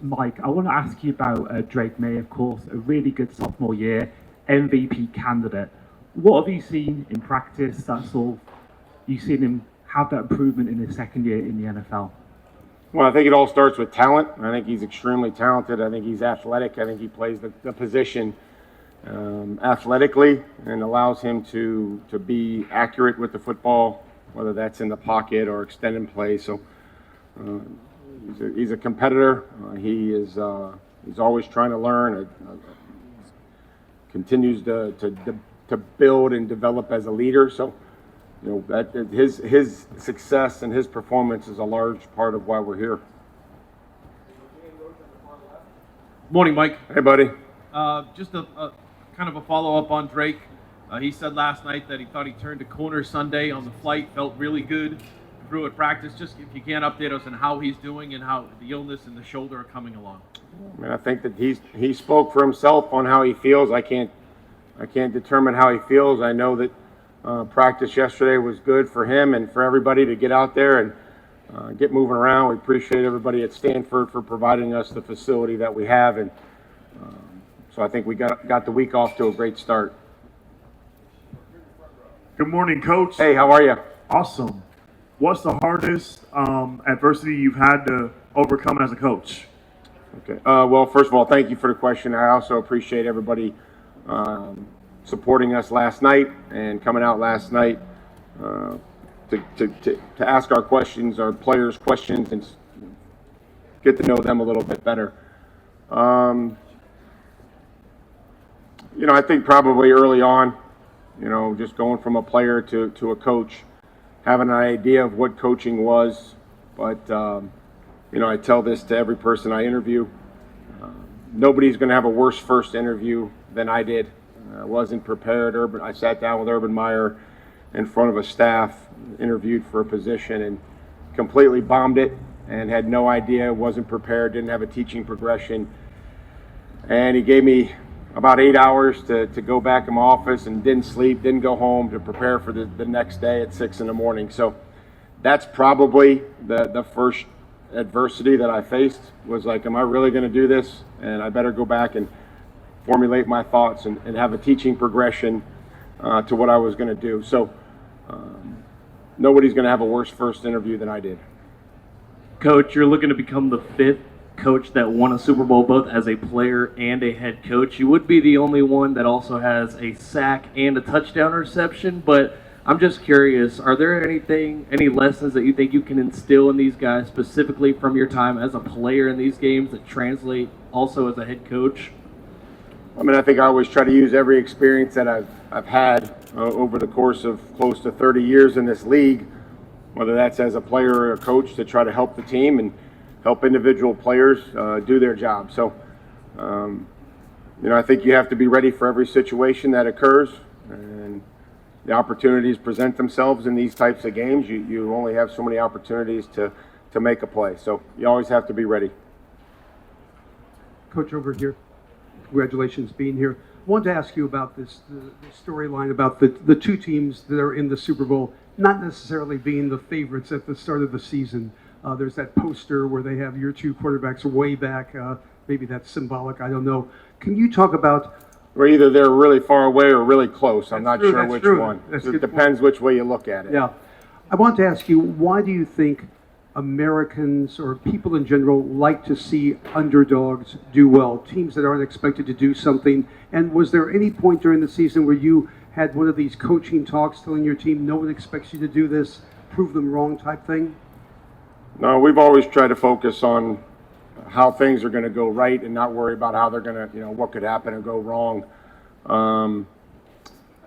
Mike, I want to ask you about Drake May, of course, a really good sophomore year, MVP candidate. What have you seen in practice that's sort of you've seen him have that improvement in his second year in the NFL? Well, I think it all starts with talent. I think he's extremely talented. I think he's athletic. I think he plays the position athletically and allows him to be accurate with the football, whether that's in the pocket or extended play. So uh, he's a competitor. He's always trying to learn. Continues to build and develop as a leader. So that his success and his performance is a large part of why we're here. Morning, Mike. Hey, buddy. Just a kind of a follow-up on Drake. He said last night that he thought he turned a corner Sunday on the flight, felt really good, through at practice. Just if you can update us on how he's doing and how the illness and the shoulder are coming along. I mean, I think that he spoke for himself on how he feels. I can't determine how he feels. I know that practice yesterday was good for him and for everybody to get out there and get moving around. We appreciate everybody at Stanford for providing us the facility that we have, and so I think we got the week off to a great start. Good morning, Coach. Hey, how are you? Awesome. What's the hardest adversity you've had to overcome as a coach? Okay. Well, first of all, thank you for the question. I also appreciate everybody supporting us last night and coming out last night to ask our questions, our players' questions, and get to know them a little bit better. I think probably early on, just going from a player to a coach, having an idea of what coaching was. But, I tell this to every person I interview. Nobody's going to have a worse first interview than I did. I wasn't prepared. I sat down with Urban Meyer in front of a staff, interviewed for a position, and completely bombed it and had no idea, wasn't prepared, didn't have a teaching progression. And he gave me about 8 hours to go back in my office and didn't sleep, didn't go home to prepare for the next day at 6 in the morning. So that's probably the first adversity that I faced, was like, am I really going to do this? And I better go back and formulate my thoughts and have a teaching progression to what I was going to do. So nobody's going to have a worse first interview than I did. Coach, you're looking to become the fifth coach that won a Super Bowl both as a player and a head coach. You would be the only one that also has a sack and a touchdown reception, but I'm just curious, are there any lessons that you think you can instill in these guys specifically from your time as a player in these games that translate also as a head coach? I mean, I think I always try to use every experience that I've had over the course of close to 30 years in this league, whether that's as a player or a coach, to try to help the team and help individual players do their job. So, I think you have to be ready for every situation that occurs, and the opportunities present themselves in these types of games. You only have so many opportunities to make a play. So you always have to be ready. Coach, over here, congratulations being here. I wanted to ask you about the storyline about the two teams that are in the Super Bowl not necessarily being the favorites at the start of the season. There's that poster where they have your two quarterbacks way back. Maybe that's symbolic. I don't know. Can you talk about? Or either they're really far away or really close. I'm not True, sure that's which true. one. That's a It good depends which way you look at it. Yeah. I want to ask you, why do you think Americans or people in general like to see underdogs do well, teams that aren't expected to do something? And was there any point during the season where you had one of these coaching talks telling your team, no one expects you to do this, prove them wrong type thing? No, we've always tried to focus on how things are going to go right and not worry about how they're going to, what could happen and go wrong.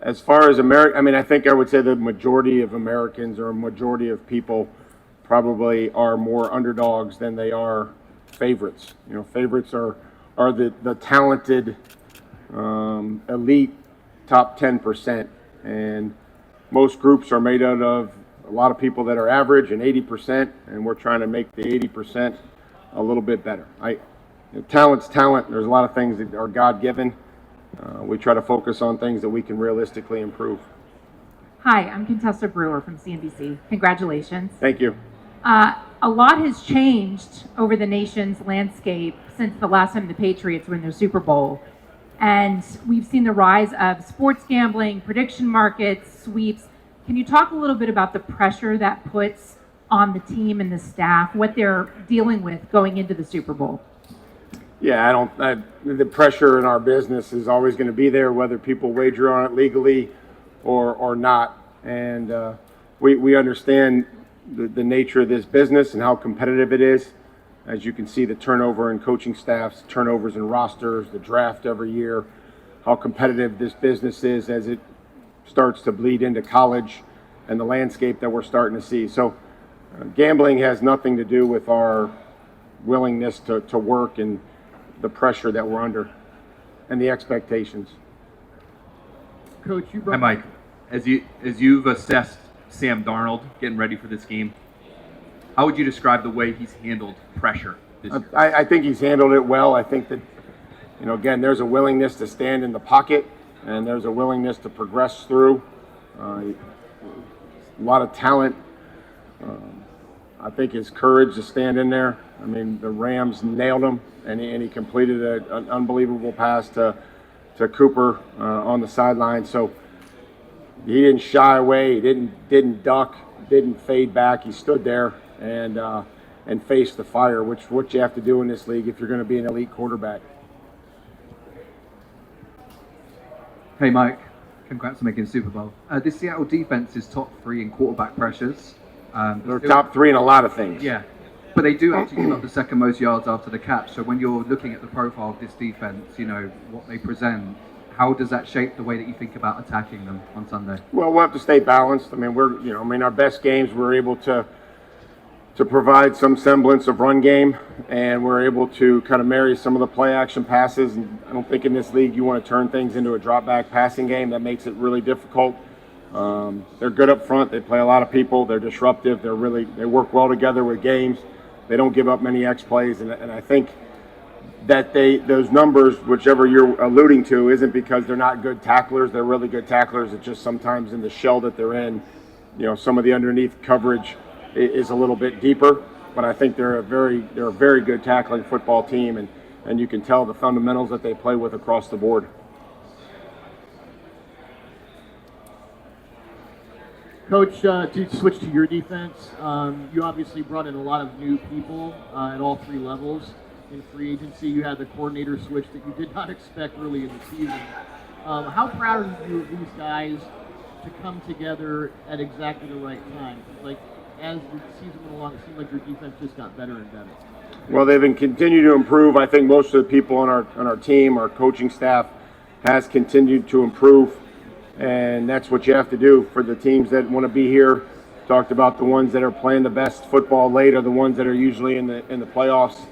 As far as America, I mean, I think I would say the majority of Americans or a majority of people probably are more underdogs than they are favorites. Favorites are the talented, elite top 10%, and most groups are made out of a lot of people that are average and 80%, and we're trying to make the 80% a little bit better. Talent's talent. There's a lot of things that are God-given. We try to focus on things that we can realistically improve. Hi, I'm Contessa Brewer from CNBC. Congratulations. Thank you. A lot has changed over the nation's landscape since the last time the Patriots were in their Super Bowl. And we've seen the rise of sports gambling, prediction markets, sweeps. Can you talk a little bit about the pressure that puts on the team and the staff, what they're dealing with going into the Super Bowl? Yeah, the pressure in our business is always going to be there, whether people wager on it legally or not. And we understand the nature of this business and how competitive it is. As you can see, the turnover in coaching staffs, turnovers in rosters, the draft every year, how competitive this business is as it starts to bleed into college and the landscape that we're starting to see. So gambling has nothing to do with our willingness to work and the pressure that we're under and the expectations. Coach, Hi, Mike. As you've assessed Sam Darnold getting ready for this game, how would you describe the way he's handled pressure this year? I think he's handled it well. I think that, again, there's a willingness to stand in the pocket and there's a willingness to progress through. A lot of talent. I think his courage to stand in there. I mean, the Rams nailed him, and he completed an unbelievable pass to Cooper on the sideline. So he didn't shy away. He didn't duck. Didn't fade back. He stood there and faced the fire, which what you have to do in this league if you're going to be an elite quarterback. Hey, Mike. Congrats on making the Super Bowl. The Seattle defense is top 3 in quarterback pressures. They're top 3 in a lot of things. Yeah, but they do actually give up the second most yards after the catch. So when you're looking at the profile of this defense, what they present, how does that shape the way that you think about attacking them on Sunday? Well, we'll have to stay balanced. I mean, our best games we're able to provide some semblance of run game, and we're able to kind of marry some of the play action passes. And I don't think in this league you want to turn things into a drop back passing game. That makes it really difficult. They're good up front. They play a lot of people. They're disruptive. They work well together with games. They don't give up many X plays, and I think that those numbers, whichever you're alluding to, isn't because they're not good tacklers. They're really good tacklers. It's just sometimes in the shell that they're in, some of the underneath coverage is a little bit deeper. But I think they're a very good tackling football team, and you can tell the fundamentals that they play with across the board. Coach, to switch to your defense, you obviously brought in a lot of new people at all 3 levels. In free agency, you had the coordinator switch that you did not expect really in the season. How proud are you of these guys to come together at exactly the right time? Like, as the season went along, it seemed like your defense just got better and better. Well, they've been continuing to improve. I think most of the people on our team, our coaching staff, has continued to improve. And that's what you have to do for the teams that want to be here. Talked about the ones that are playing the best football late are the ones that are usually in the playoffs,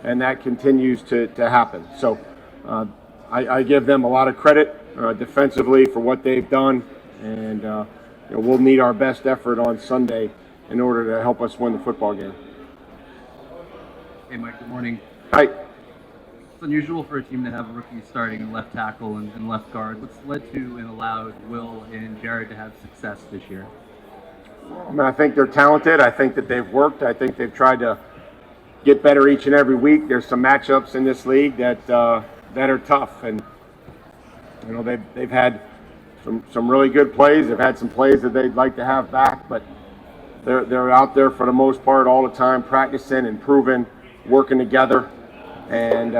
and that continues to happen. So I give them a lot of credit defensively for what they've done, and we'll need our best effort on Sunday in order to help us win the football game. Hey, Mike, good morning. Hi. It's unusual for a team to have a rookie starting in left tackle and left guard. What's led to and allowed Will and Jared to have success this year? I mean, I think they're talented. I think that they've worked. I think they've tried to get better each and every week. There's some matchups in this league that are tough, and they've had some really good plays. They've had some plays that they'd like to have back, but they're out there for the most part all the time, practicing, improving, working together. And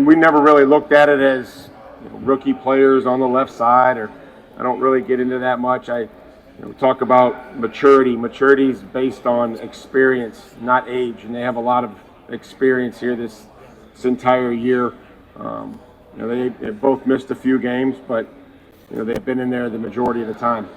we never really looked at it as rookie players on the left side, or I don't really get into that much. We talk about maturity. Maturity is based on experience, not age, and they have a lot of experience here this entire year. They both missed a few games, but they've been in there the majority of the time.